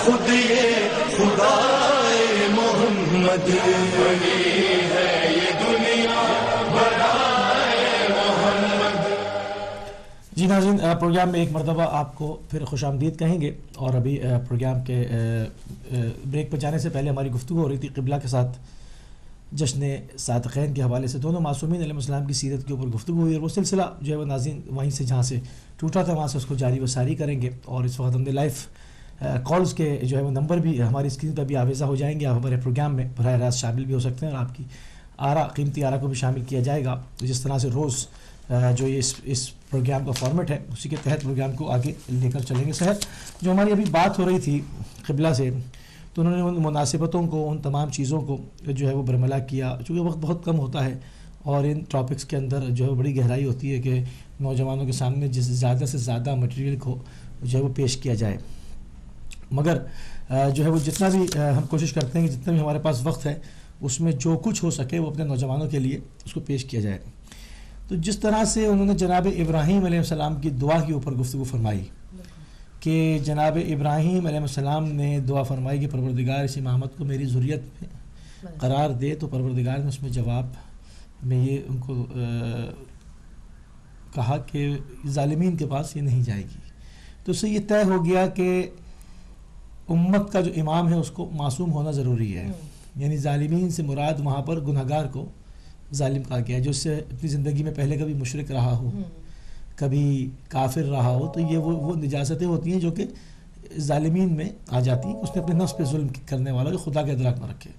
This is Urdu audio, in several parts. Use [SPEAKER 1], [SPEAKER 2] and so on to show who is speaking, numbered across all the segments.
[SPEAKER 1] خود یہ خدائے محمد بنی ہے یہ دنیا برائے محمد۔
[SPEAKER 2] جی ناظرین، پروگرام میں ایک مرتبہ آپ کو پھر خوش آمدید کہیں گے، اور ابھی پروگرام کے بریک پہ جانے سے پہلے ہماری گفتگو ہو رہی تھی قبلہ کے ساتھ جشن صادقین کے حوالے سے، دونوں معصومین علیہ السلام کی سیرت کے اوپر گفتگو ہوئی، اور وہ سلسلہ جو ہے وہ ناظرین وہیں سے جہاں سے ٹوٹا تھا وہاں سے اس کو جاری و ساری کریں گے، اور اس وقت ہم نے لائف کالز کے جو ہے وہ نمبر بھی ہماری اسکرین پہ بھی آویزہ ہو جائیں گے، آپ ہمارے پروگرام میں براہ راست شامل بھی ہو سکتے ہیں، اور آپ کی آرا، قیمتی آرا کو بھی شامل کیا جائے گا، جس طرح سے روز جو یہ اس پروگرام کا فارمیٹ ہے اسی کے تحت پروگرام کو آگے لے کر چلیں گے۔ صحت جو ہماری ابھی بات ہو رہی تھی قبلہ سے، تو انہوں نے ان مناسبتوں کو، ان تمام چیزوں کو جو ہے وہ برملا کیا، چونکہ وقت بہت کم ہوتا ہے اور ان ٹاپکس کے اندر جو ہے بڑی گہرائی ہوتی ہے کہ نوجوانوں کے سامنے جس زیادہ سے زیادہ مٹیریل کو جو ہے وہ پیش کیا جائے، مگر جو ہے وہ جتنا بھی ہم کوشش کرتے ہیں کہ جتنا بھی ہمارے پاس وقت ہے اس میں جو کچھ ہو سکے وہ اپنے نوجوانوں کے لیے اس کو پیش کیا جائے۔ تو جس طرح سے انہوں نے جناب ابراہیم علیہ السلام کی دعا کے اوپر گفتگو فرمائی کہ جناب ابراہیم علیہ السلام نے دعا فرمائی کہ پروردگار اس امامت کو میری ذریت میں قرار دے، تو پروردگار نے اس میں جواب میں یہ ان کو کہا کہ ظالمین کے پاس یہ نہیں جائے گی۔ تو اس سے یہ طے ہو گیا کہ امت کا جو امام ہے اس کو معصوم ہونا ضروری ہے، یعنی ظالمین سے مراد وہاں پر گنہگار کو ظالم کہا گیا ہے، جو اس سے اپنی زندگی میں پہلے کبھی مشرک رہا ہو، کبھی کافر رہا ہو، تو یہ وہ نجاستیں ہوتی ہیں جو کہ ظالمین میں آ جاتی ہیں، اس نے اپنے نفس پہ ظلم کرنے والا جو خدا کا ادراک نہ رکھے،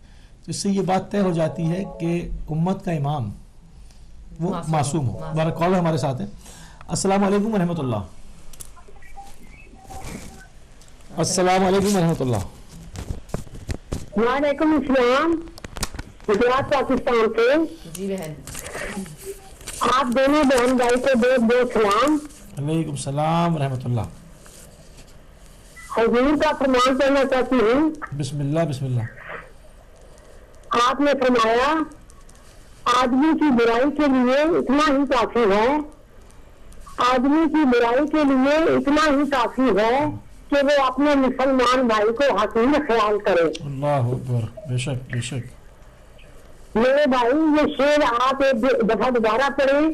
[SPEAKER 2] تو اس سے یہ بات طے ہو جاتی ہے کہ امت کا امام وہ معصوم ہو۔ ہمارا کال ہمارے ساتھ ہے۔ السلام علیکم ورحمۃ اللہ۔ السلام علیکم ورحمۃ اللہ۔
[SPEAKER 3] وعلیکم السلام، گجرات پاکستان سے
[SPEAKER 4] جی بہن،
[SPEAKER 3] آپ دونوں بہن بھائی کو بہت بہت سلام۔
[SPEAKER 2] علیکم السلام ورحمۃ اللہ۔
[SPEAKER 3] حضور کا فرمان کرنا چاہتی ہوں۔
[SPEAKER 2] بسم اللہ بسم اللہ۔
[SPEAKER 3] آپ نے فرمایا آدمی کی برائی کے لیے اتنا ہی کافی ہے، آدمی کی برائی کے لیے اتنا ہی کافی ہے کہ وہ اپنے مسلمان بھائی کو حقیر خیال کرے۔
[SPEAKER 2] اللہ اکبر، بے شک بے شک۔
[SPEAKER 3] میرے بھائی یہ شعر آپ ایک دفعہ دوبارہ پڑھیں،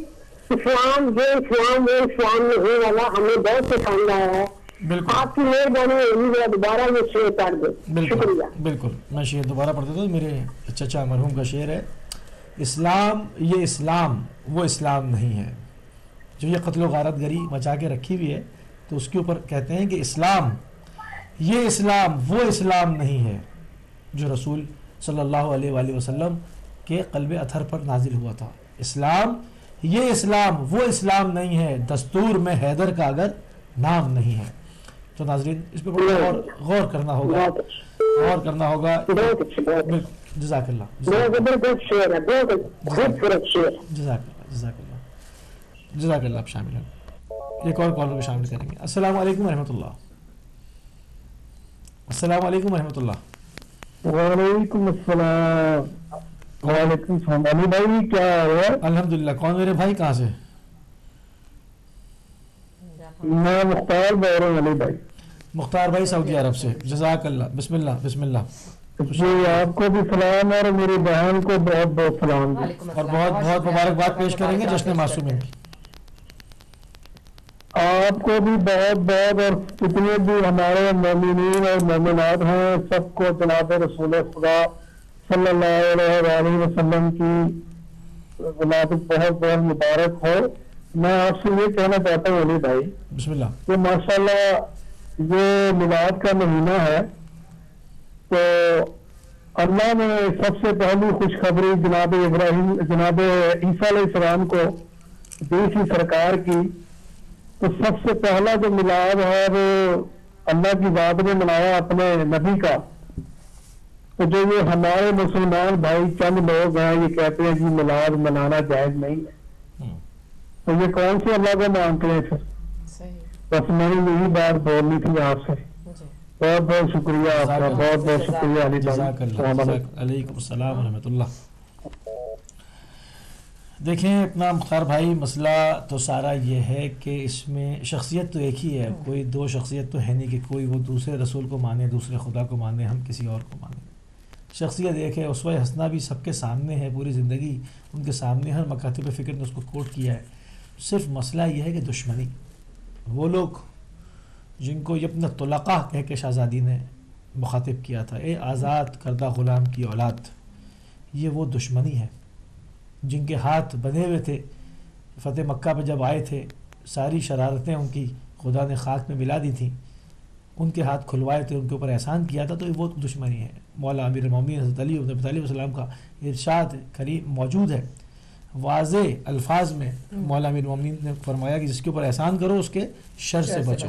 [SPEAKER 3] اسلام یہ اسلام وہ اسلام نہیں والا ہمیں بہت پسند آیا ہے،
[SPEAKER 2] بالکل
[SPEAKER 3] آپ کی مہربانی ہوگی دوبارہ یہ شعر پڑھ دیں۔
[SPEAKER 2] بالکل
[SPEAKER 3] شکریہ۔
[SPEAKER 2] بالکل، میں شعر دوبارہ پڑھ دیتا ہوں، میرے چچا مرحوم کا شعر ہے، اسلام یہ اسلام وہ اسلام نہیں ہے، جو یہ قتل و غارت گری مچا کے رکھی ہوئی ہے، تو اس کے اوپر کہتے ہیں کہ اسلام یہ اسلام وہ اسلام نہیں ہے جو رسول صلی اللہ علیہ وآلہ وسلم کے قلب اطہر پر نازل ہوا تھا۔ اسلام یہ اسلام وہ اسلام نہیں ہے، دستور میں حیدر کا اگر نام نہیں ہے۔ تو ناظرین اس پہ بڑا غور کرنا ہوگا، غور کرنا ہوگا۔
[SPEAKER 3] بہت اچھی بات ہے،
[SPEAKER 2] جزاک اللہ،
[SPEAKER 3] بہت زبردست شعر ہے، بہت خوبصورت شعر ہے۔
[SPEAKER 2] جزاک اللہ، جزاک اللہ، جزاک اللہ۔ آپ شامل ہیں، ایک اور کالر کو شامل کریں گے۔ السلام علیکم ورحمۃ اللہ۔ السلام علیکم ورحمۃ اللہ۔
[SPEAKER 5] وعلیکم السلام۔ وعلیکم السلام۔ علی بھائی کیا ہے؟
[SPEAKER 2] الحمدللہ۔ کون میرے بھائی، کہاں سے؟
[SPEAKER 5] میں مختار بول رہا ہوں علی بھائی۔
[SPEAKER 2] مختار بھائی سعودی عرب سے، جزاک اللہ، بسم اللہ بسم اللہ۔
[SPEAKER 5] جی آپ کو بھی سلام اور میری بہن کو بہت بہت سلام جی،
[SPEAKER 2] اور بہت بہت مبارکباد پیش کریں گے جشن معصومین کی۔
[SPEAKER 5] آپ کو بھی بہت بہت، اور جتنے بھی ہمارے مومنین اور مومنات ہیں سب کو جناب رسول خدا صلی اللہ علیہ وآلہ وسلم کی ولادت بہت بہت مبارک ہو۔ میں آپ سے یہ کہنا چاہتا ہوں علی بھائی
[SPEAKER 2] بسم اللہ
[SPEAKER 5] کہ ماشاءاللہ یہ میلاد کا مہینہ ہے، تو اللہ نے سب سے پہلی خوشخبری جناب ابراہیم جناب عیسیٰ علیہ السلام کو دی تھی سرکار کی، تو سب سے پہلا جو میلاد ہے وہ اللہ کی ذات نے منایا اپنے نبی کا۔ تو جو یہ ہمارے مسلمان بھائی چند لوگ ہیں یہ کہتے ہیں کہ میلاد منانا جائز نہیں ہے، تو یہ کون سے اللہ کو مانتے ہیں پھر؟ بس میں نے یہی بات بولنی تھی آپ سے۔ بہت بہت شکریہ آپ کا، بہت بہت شکریہ علی بھائی۔
[SPEAKER 2] جزاک اللہ، علیکم السلام ورحمۃ اللہ۔ دیکھیں اپنا مختار بھائی، مسئلہ تو سارا یہ ہے کہ اس میں شخصیت تو ایک ہی ہے، کوئی دو شخصیت تو ہے نہیں کہ کوئی وہ دوسرے رسول کو مانے، دوسرے خدا کو مانے، ہم کسی اور کو مانے. شخصیت ایک ہے. اسوہ حسنہ بھی سب کے سامنے ہے، پوری زندگی ان کے سامنے، ہر مکاتب فکر نے اس کو کوٹ کیا ہے. صرف مسئلہ یہ ہے کہ دشمنی، وہ لوگ جن کو ابن طلقہ کہہ کے شہزادی نے مخاطب کیا تھا، اے آزاد کردہ غلام کی اولاد، یہ وہ دشمنی ہے جن کے ہاتھ بندھے ہوئے تھے. فتح مکہ پہ جب آئے تھے، ساری شرارتیں ان کی خدا نے خاک میں ملا دی تھیں، ان کے ہاتھ کھلوائے تھے، ان کے اوپر احسان کیا تھا، تو یہ وہ دشمنی ہے. مولا امیر المومنین حضرت علی بن ابی طالب السلام کا ارشاد کریم موجود ہے، واضح الفاظ میں مولا امیر المومنین نے فرمایا کہ جس کے اوپر احسان کرو اس کے شر سے بچو.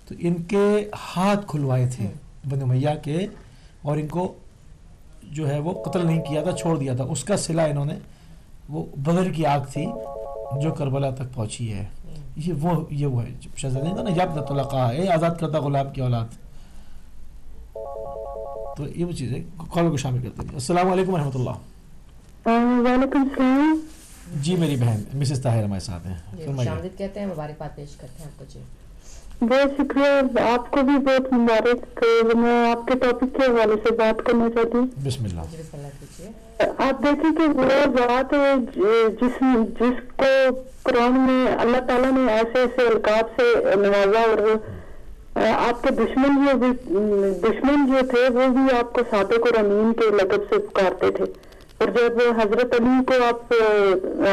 [SPEAKER 2] تو ان کے ہاتھ کھلوائے تھے بنی امیہ کے، اور ان کو جو ہے وہ قتل نہیں کیا تھا، چھوڑ دیا تھا. اس کا صلہ انہوں نے، وہ بدر کی آگ تھی جو کربلا تک پہنچی ہے. یہ وہ ہے شہزادی نے نا، یابن طلقہ ہے، آزاد کردہ غلام کی اولاد. تو یہ وہ چیز ہے. کال کو شامل کرتے ہیں. السلام علیکم ورحمۃ اللہ.
[SPEAKER 3] وعلیکم السلام.
[SPEAKER 2] جی میری بہن مسز طاہر ہمارے ساتھ ہیں.
[SPEAKER 4] شامدید کہتے ہیں، مبارکباد پیش کرتے ہیں آپ کو. جی
[SPEAKER 3] بہت شکریہ، آپ کو بھی بہت مبارک. میں آپ کے ٹاپک کے حوالے سے بات کرنا چاہتی ہوں.
[SPEAKER 2] بسم اللہ.
[SPEAKER 4] بسم اللہ کیجیے.
[SPEAKER 3] آپ دیکھیں کہ وہ ذات جس کو قرآن میں اللہ تعالیٰ نے ایسے ایسے القاب سے نوازا، اور آپ کے دشمن جو تھے وہ بھی آپ کو صادق اور امین کے لقب سے پکارتے تھے. اور جب حضرت علی کو آپ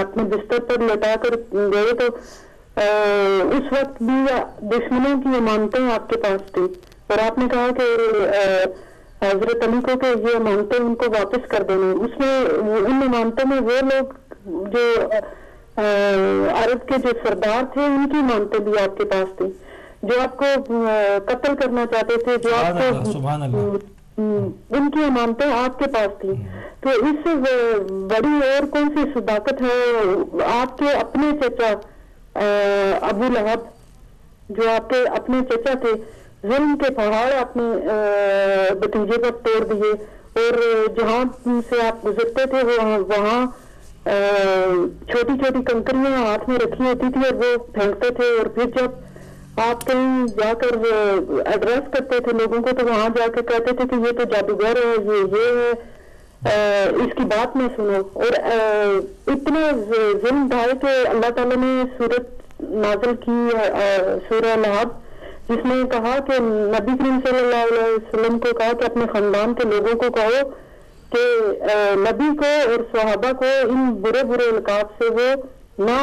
[SPEAKER 3] اپنے بستر پر لٹا کر گئے تو اس وقت بھی دشمنوں کی امانتیں آپ کے پاس تھی، اور آپ نے کہا کہ حضرت علی کو کہ یہ امانتیں ان کو واپس کر دینے. اس میں ان امانتوں میں وہ لوگ جو عرب کے جو سردار تھے ان کی امانتیں بھی آپ کے پاس تھی، جو آپ کو قتل کرنا چاہتے تھے، جو آپ کو
[SPEAKER 2] سبحان اللہ،
[SPEAKER 3] ان کی امانتیں آپ کے پاس تھی. تو اس سے بڑی اور کون سی صداقت ہے؟ آپ کے اپنے چچا ابو لہب، جو آپ کے اپنے چچا تھے، ظلم کے پہاڑ اپنے بھتیجے پر توڑ دیے، اور جہاں سے آپ گزرتے تھے وہاں چھوٹی چھوٹی کنکریاں ہاتھ میں رکھی ہوتی تھی اور وہ پھینکتے تھے. اور پھر جب آپ کہیں جا کر ایڈریس کرتے تھے لوگوں کو تو وہاں جا کے کہتے تھے کہ یہ تو جادوگر ہے، یہ ہے، اس کی بات نہ سنو. اور اتنا ظلم ڈھائے کہ اللہ تعالیٰ نے سورت نازل کی سورہ لہب، جس نے کہا کہ نبی کریم صلی اللہ علیہ وسلم کو کہا کہ اپنے خاندان کے لوگوں کو کہو کہ نبی کو اور صحابہ کو ان برے برے القاب سے وہ نہ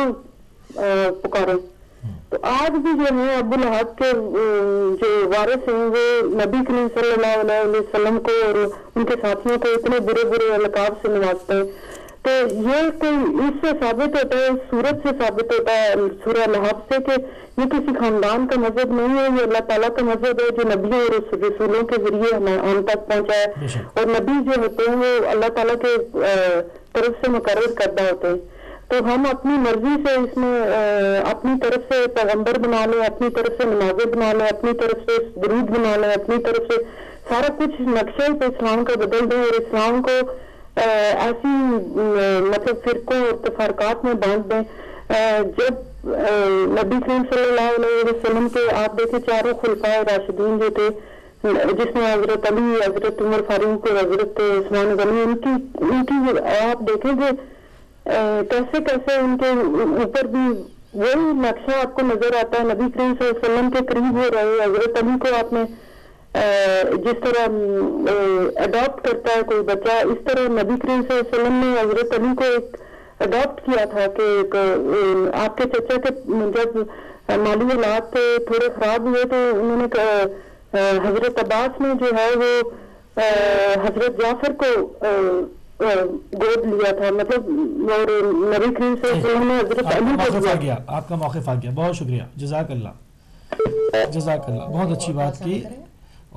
[SPEAKER 3] پکارے. تو آج بھی جو ہے ابو لہب کے جو وارث ہیں وہ نبی کریم صلی اللہ علیہ وسلم کو اور ان کے ساتھیوں کو اتنے برے برے القاب سے نوازتے ہیں. تو یہ کوئی اس سے ثابت ہوتا ہے، سورت سے ثابت ہوتا ہے سورہ لہب سے، کہ یہ کسی خاندان کا مذہب نہیں ہے، یہ اللہ تعالیٰ کا مذہب ہے جو نبیوں اور رسولوں کے ذریعے ہم تک پہنچا ہے. اور نبی جو ہوتے ہیں وہ اللہ تعالیٰ کے طرف سے مقرر کردہ ہوتے ہیں. تو ہم اپنی مرضی سے اس میں اپنی طرف سے پیغمبر بنا لیں، اپنی طرف سے مناظر بنا لیں، اپنی طرف سے درود بنا لیں، اپنی طرف سے سارا کچھ نقشے پہ اسلام کا بدل دیں، اور اسلام کو ایسی مطلب فرقوں اور تفرقات میں بانٹ دیں. جب نبی کریم صلی اللہ علیہ وسلم کے آپ دیکھیں چاروں خلفائے راشدین جو تھے، جس میں حضرت علی، حضرت عمر فاروق اور حضرت عثمان غنی، ان کی آپ دیکھیں کہ کیسے کیسے ان کے اوپر بھی وہی نقشہ آپ کو نظر آتا ہے. نبی کریم صلی اللہ علیہ وسلم کے قریب ہو رہے. حضرت علی کو آپ نے جس طرح اڈاپٹ کرتا ہے کوئی بچہ، اس طرح نبی کریم صلی اللہ علیہ وسلم نے حضرت علی کو ایک اڈاپٹ کیا تھا کہ آپ کے چچا کے جب مالی حالات تھوڑے خراب ہوئے تو انہوں نے حضرت عباس نے جو ہے وہ حضرت جعفر کو گود لیا تھا، مطلب اور نبی کریم صلی اللہ علیہ وسلم نے حضرت علی کو
[SPEAKER 2] موقف آ گیا، آپ کا موقف آ گیا. بہت شکریہ، جزاک اللہ، جزاک اللہ، بہت اچھی بات کی.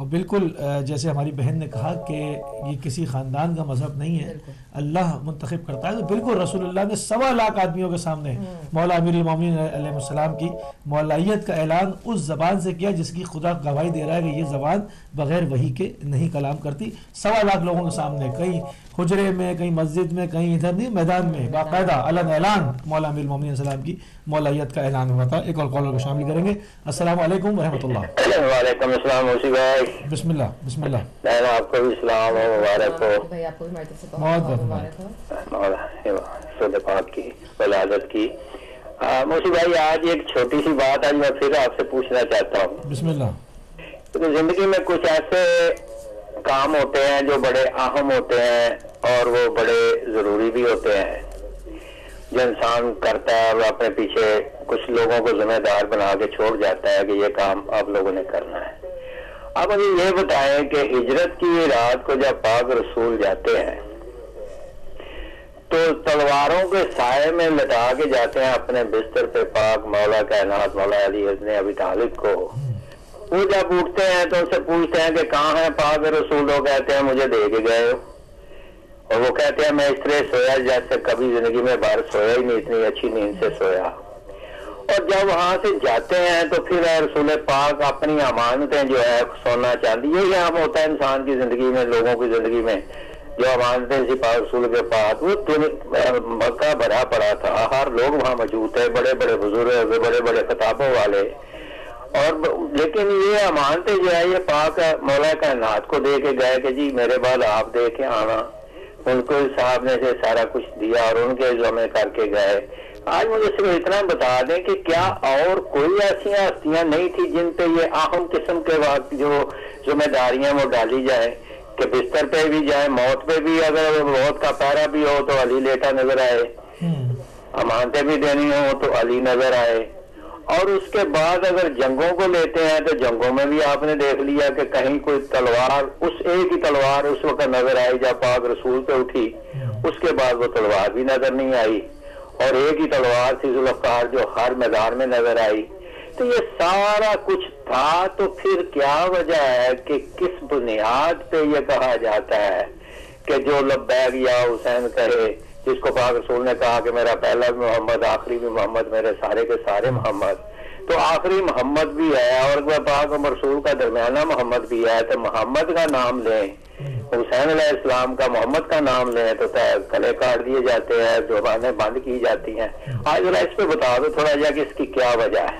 [SPEAKER 2] اور بالکل جیسے ہماری بہن نے کہا کہ یہ کسی خاندان کا مذہب نہیں ہے، اللہ منتخب کرتا ہے، تو بالکل رسول اللہ نے 1.25 لاکھ آدمیوں کے سامنے مولا امیر المومنین علیہ السلام کی مولائیت کا اعلان اس زبان سے کیا جس کی خدا گواہی دے رہا ہے کہ یہ زبان بغیر وحی کے نہیں کلام کرتی. 1.25 لاکھ لوگوں کے سامنے، کہیں حجرے میں، کہیں مسجد میں، کہیں ادھر نہیں، میدان میں باقاعدہ اعلان مولا امیر المومنین علیہ السلام کی مولائیت کا اعلان ہوا تھا. ایک اور کالر کو شامل کریں گے. السلام علیکم ورحمۃ اللہ.
[SPEAKER 6] وعلیکم السلام موسی بھائی.
[SPEAKER 2] بسم اللہ بسم اللہ.
[SPEAKER 6] میں آپ کو بھی سلام ہو، مبارک ہو.
[SPEAKER 4] بھائی آپ کو بھی ہماری طرف سے
[SPEAKER 2] بہت
[SPEAKER 4] بہت
[SPEAKER 2] بہت
[SPEAKER 4] مبارک ہو.
[SPEAKER 6] مولا سود پاک کی ولادت کی. موسی بھائی آج ایک چھوٹی سی بات آج میں پھر آپ سے پوچھنا چاہتا ہوں.
[SPEAKER 2] بسم اللہ.
[SPEAKER 6] تو زندگی میں کچھ ایسے کام ہوتے ہیں جو بڑے اہم ہوتے ہیں اور وہ بڑے ضروری بھی ہوتے ہیں، جو انسان کرتا ہے وہ اپنے پیچھے کچھ لوگوں کو ذمہ دار بنا کے چھوڑ جاتا ہے کہ یہ کام آپ لوگوں نے کرنا ہے. آپ مجھے یہ بتائیں کہ ہجرت کی رات کو جب پاک رسول جاتے ہیں تو تلواروں کے سائے میں لٹا کے جاتے ہیں اپنے بستر پہ پاک مولا کائنات مولا علی ابن ابی طالب کو. وہ جب اٹھتے ہیں تو ان سے پوچھتے ہیں کہ کہاں ہیں پاک رسول؟ وہ کہتے ہیں مجھے دے کے گئے ہو. اور وہ کہتے ہیں میں اس طرح سویا جیسے کبھی زندگی میں باہر سویا ہی نہیں، اتنی اچھی نیند سے سویا. اور جب وہاں سے جاتے ہیں تو پھر رسول پاک اپنی امانتیں جو ہے سونا چاندی، یہی عام ہوتا ہے انسان کی زندگی میں، لوگوں کی زندگی میں جو امانتیں سی پاک رسول کے پاس. وہ مکہ بھرا پڑا تھا، ہر لوگ وہاں موجود تھے، بڑے بڑے بزرگ، بڑے بڑے خطابوں والے. اور لیکن یہ امانتیں جو ہے یہ پاک مولا کائنات کو دے کے گئے کہ جی میرے بعد آپ دے کے آنا. ان کو صاحب نے سے سارا کچھ دیا اور ان کے ذمہ کر کے گئے. آج مجھے صرف اتنا بتا دیں کہ کیا اور کوئی ایسی ہستیاں نہیں تھی جن پہ یہ اہم قسم کے جو ذمہ داریاں وہ ڈالی جائے کہ بستر پہ بھی جائے، موت پہ بھی اگر موت کا پہرا بھی ہو تو علی لیٹا نظر آئے، امانتیں بھی دینی ہو تو علی نظر آئے. اور اس کے بعد اگر جنگوں کو لیتے ہیں تو جنگوں میں بھی آپ نے دیکھ لیا کہ کہیں کوئی تلوار، اس ایک ہی تلوار اس وقت نظر آئی جب پاک رسول پہ اٹھی، اس کے بعد وہ تلوار بھی نظر نہیں آئی. اور ایک ہی تلوار تھی ذوالفقار جو ہر میدان میں نظر آئی. تو یہ سارا کچھ تھا، تو پھر کیا وجہ ہے کہ کس بنیاد پہ یہ کہا جاتا ہے کہ جو لبیک یا حسین کہے، جس کو پاک رسول نے کہا کہ میرا پہلا بھی محمد، آخری بھی محمد، میرے سارے کے سارے محمد. تو آخری محمد بھی ہے اور پاک رسول کا درمیانہ محمد بھی ہے، تو محمد کا نام لیں، حسین علیہ السلام کا محمد کا نام لیں تو گلے کاٹ دیے جاتے ہیں، زبانیں بند کی جاتی ہیں. آج ذرا اس پہ بتا دو تھوڑا جا کہ اس کی کیا وجہ ہے،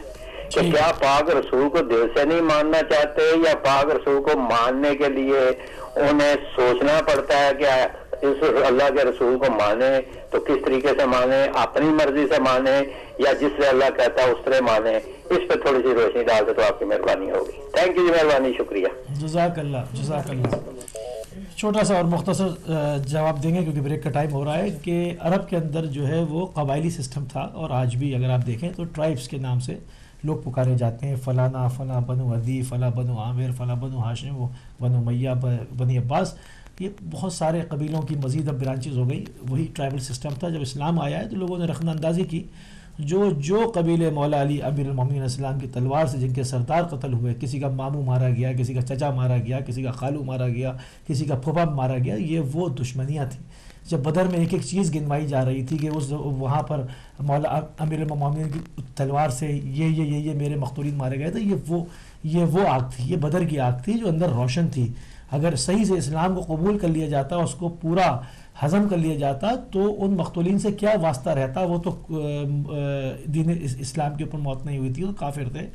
[SPEAKER 6] کہ کیا پاک رسول کو دل سے نہیں ماننا چاہتے یا پاک رسول کو ماننے کے لیے انہیں سوچنا پڑتا ہے کہ اس اللہ کے رسول کو مانے تو کس طریقے سے مانے، اپنی مرضی سے مانے یا جس سے اللہ کہتا ہے اس طرح مانے؟ اس پہ تھوڑی سی روشنی ڈال دے تو آپ کی مہربانی ہوگی. تھینک یو جی، مہربانی، شکریہ.
[SPEAKER 2] جزاک اللہ جزاک اللہ. چھوٹا سا اور مختصر جواب دیں گے کیونکہ بریک کا ٹائم ہو رہا ہے کہ عرب کے اندر جو ہے وہ قبائلی سسٹم تھا، اور آج بھی اگر آپ دیکھیں تو ٹرائبس کے نام سے لوگ پکارے جاتے ہیں. فلانا فلاں بنو عدی، فلاں بنو عامر، فلاں بنو ہاشم، بنو میہ، بنی عباس. یہ بہت سارے قبیلوں کی مزید اب برانچز ہو گئی. وہی ٹرائبل سسٹم تھا. جب اسلام آیا ہے تو لوگوں نے رخنہ اندازی کی، جو قبیلے مولا علی امیر المومنین علیہ السلام کی تلوار سے جن کے سردار قتل ہوئے، کسی کا ماموں مارا گیا، کسی کا چچا مارا گیا، کسی کا خالو مارا گیا، کسی کا پھوپھا مارا گیا، یہ وہ دشمنیاں تھیں. جب بدر میں ایک ایک چیز گنوائی جا رہی تھی کہ وہاں پر مولا امیر المومنین کی تلوار سے یہ میرے مقتولین مارے گئے تھے، یہ وہ آگ تھی، یہ بدر کی آگ تھی جو اندر روشن تھی. اگر صحیح سے اسلام کو قبول کر لیا جاتا، اس کو پورا ہضم کر لیا جاتا تو ان مقتولین سے کیا واسطہ رہتا. وہ تو دین اسلام کے اوپر موت نہیں ہوئی تھی، وہ کافر تھے.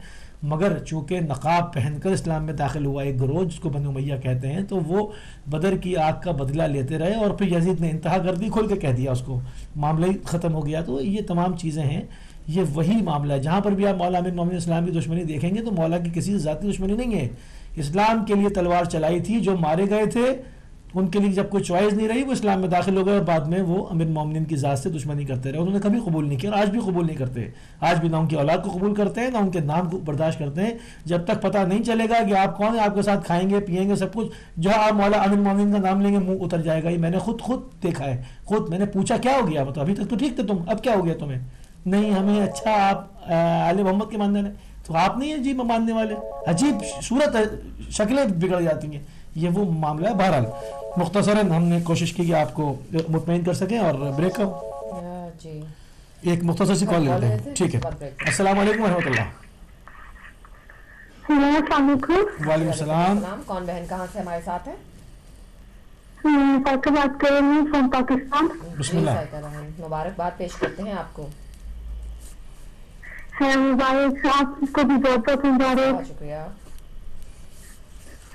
[SPEAKER 2] مگر چونکہ نقاب پہن کر اسلام میں داخل ہوا ایک گروہ جس کو بنو امیہ کہتے ہیں، تو وہ بدر کی آگ کا بدلہ لیتے رہے اور پھر یزید نے انتہا کر دی، کھول کے کہہ دیا، اس کو معاملہ ہی ختم ہو گیا. تو یہ تمام چیزیں ہیں، یہ وہی معاملہ ہے. جہاں پر بھی آپ مولا امیر المومنین اسلام کی دشمنی دیکھیں گے تو مولا کی کسی ذاتی دشمنی نہیں ہے. اسلام کے لیے تلوار چلائی تھی، جو مارے گئے تھے ان کے لیے جب کوئی چوائس نہیں رہی وہ اسلام میں داخل ہو گئے اور بعد میں وہ امیر المومنین کی ذات سے دشمنی کرتے رہے. انہوں نے کبھی قبول نہیں کیا اور آج بھی قبول نہیں کرتے. آج بھی نہ ان کی اولاد کو قبول کرتے ہیں، نہ ان کے نام کو برداشت کرتے ہیں. جب تک پتہ نہیں چلے گا کہ آپ کون ہیں، آپ کے ساتھ کھائیں گے پیئیں گے سب کچھ، جہاں آپ مولا امیر المومنین کا نام لیں گے منہ اتر جائے گا. یہ میں نے خود دیکھا ہے. خود میں نے پوچھا کیا ہو گیا، ابھی تک تو ٹھیک تھے تم، اب کیا ہو گیا تمہیں؟ نہیں ہمیں اچھا آپ آل محمد کے ماننے تو آپ نہیں ہیں جی ماننے والے. عجیب صورت ہے, شکلیں بگڑ جاتی ہیں, یہ وہ معاملہ ہے. بہرحال مختصراً ہم نے کوشش کی کہ آپ کو مطمئن کر سکیں. اور بریک کا
[SPEAKER 4] جی
[SPEAKER 2] ایک مختصر سی کال لیتے ہیں, ٹھیک ہے. السلام علیکم ورحمۃ اللہ.
[SPEAKER 3] السلام علیکم.
[SPEAKER 2] وعلیکم السلام.
[SPEAKER 4] کون بہن کہاں سے ہمارے ساتھ ہے؟
[SPEAKER 3] میں بات کر رہی ہوں فرام پاکستان.
[SPEAKER 2] بسم اللہ.
[SPEAKER 4] مبارکباد پیش کرتے ہیں آپ کو.
[SPEAKER 3] ہے مبارک, آپ کو بھی بہت بہت مبارک.
[SPEAKER 4] بہت شکریہ.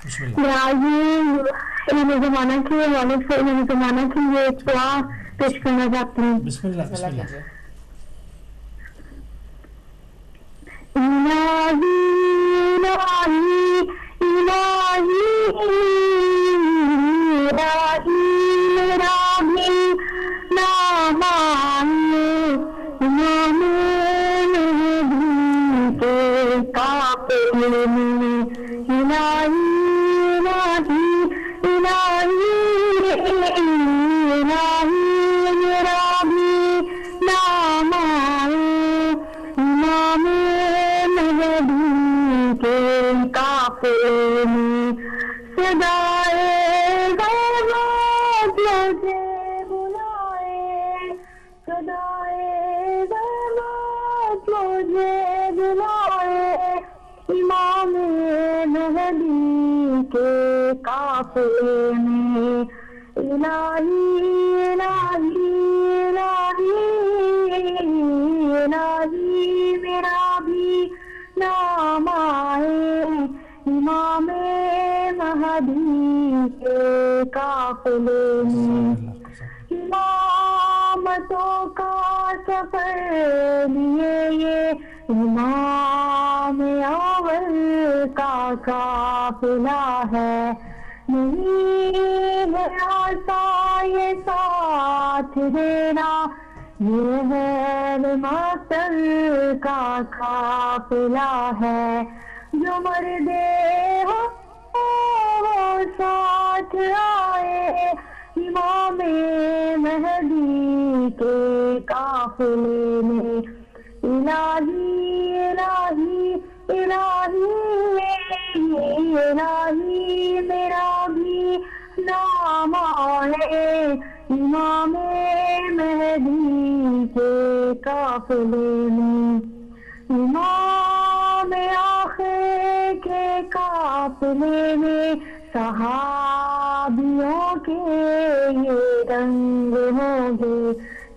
[SPEAKER 2] بسم اللہ.
[SPEAKER 3] علم زمانہ کی والد سے علم زمانہ کی یہ دعا پیش کرنا چاہتی ہوں.
[SPEAKER 2] بسم اللہ.
[SPEAKER 4] بسم
[SPEAKER 2] بسم
[SPEAKER 4] اللہ
[SPEAKER 2] اللہ.
[SPEAKER 4] کیجیے.
[SPEAKER 3] امامتوں کا سفر لیے یہ امام اول کا قافلہ ہے. نہیں ہے آسا یہ ساتھ دینا, یہ ہے ماتر کا قافلہ ہے. جو مردے ہو وہ ساتھ آئے امام مہدی کے قافلے میں. الہی الہی الہی الہی میرا بھی نام آئے امام مہدی کے قافلے میں. امام آخر کے قافلے میں صحابیوں کے یہ رنگ ہوں گے.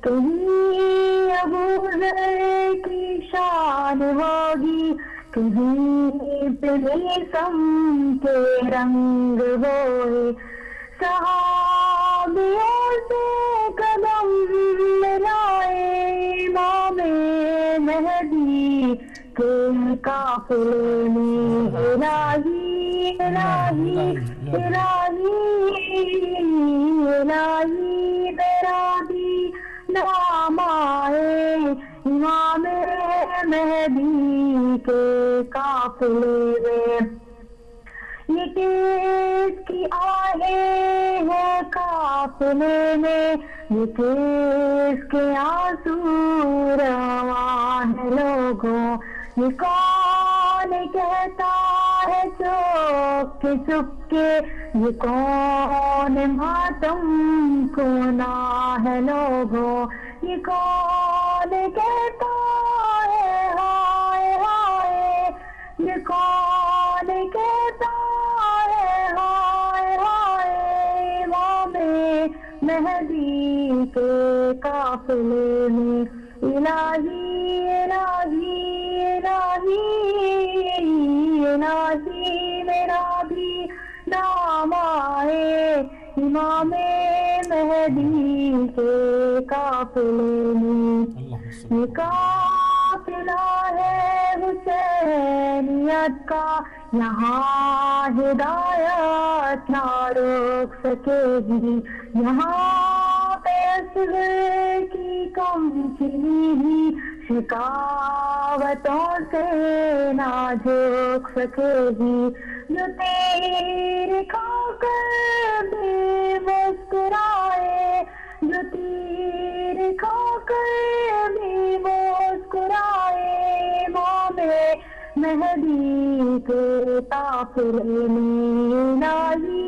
[SPEAKER 3] کہیں ابو ذر کی شان ہوگی, کہیں پہ سم کے رنگ ہوئے. صحابیوں سے قدم ملائے امام مہدی کے قافلے میں. الہی الہی الہی الہی میرا بھی نام آئے امام مہدی کے قافلے میں. یہ کس کی آہیں ہے قافلے میں, یہ کس کے آنسو رواں ہے لوگوں. یہ کون کہتا ہے چپ کے چپ کے, یہ کون ماتم سنا ہے لوگوں. یہ کون کہتا ہے ہائے ہائے, یہ کون کہتا ہے ہائے ہائے امام مہدی کے قافلے میں. الہی الہی الہی الہی میرا بھی نام آئے امام مہدی کے قافلے میں. یہ قافلہ ہے حسینیت کا, یہاں ہدایت نہ روک سکے گی. یہاں پہ اصغر کی کم چلی شکاوتوں سے نہ جھوک سکے گی. جو تیر کھا کر بھی مسکرائے, جو تیر کھا کر بھی مسکرائے امام مہدی کے قافلے میں الہی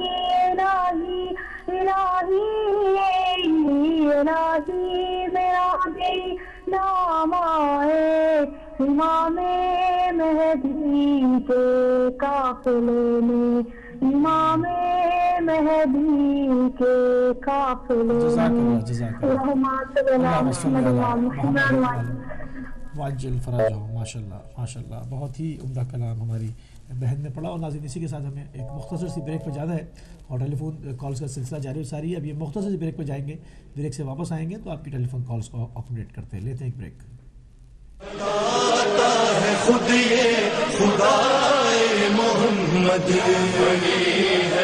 [SPEAKER 3] الہی الہی الہی میرا بھی نام آئے امام مہدی کے قافلے میں امام مہدی کے قافلے میں
[SPEAKER 2] واجل فرج ہو. ماشاء اللہ ماشاء اللہ, بہت ہی عمدہ کلام ہماری بہن نے پڑھا. اور ناظرین اسی کے ساتھ ہمیں ایک مختصر سی بریک پہ جانا ہے اور ٹیلی فون کالز کا سلسلہ جاری و ساری ہے. اب یہ مختصر سی بریک پہ جائیں گے, بریک سے واپس آئیں گے تو آپ کی ٹیلی فون کالز کو اکوموڈیٹ کرتے ہیں. لیتے ہیں ایک بریک.
[SPEAKER 1] خود یہ خدا محمد ولی ہے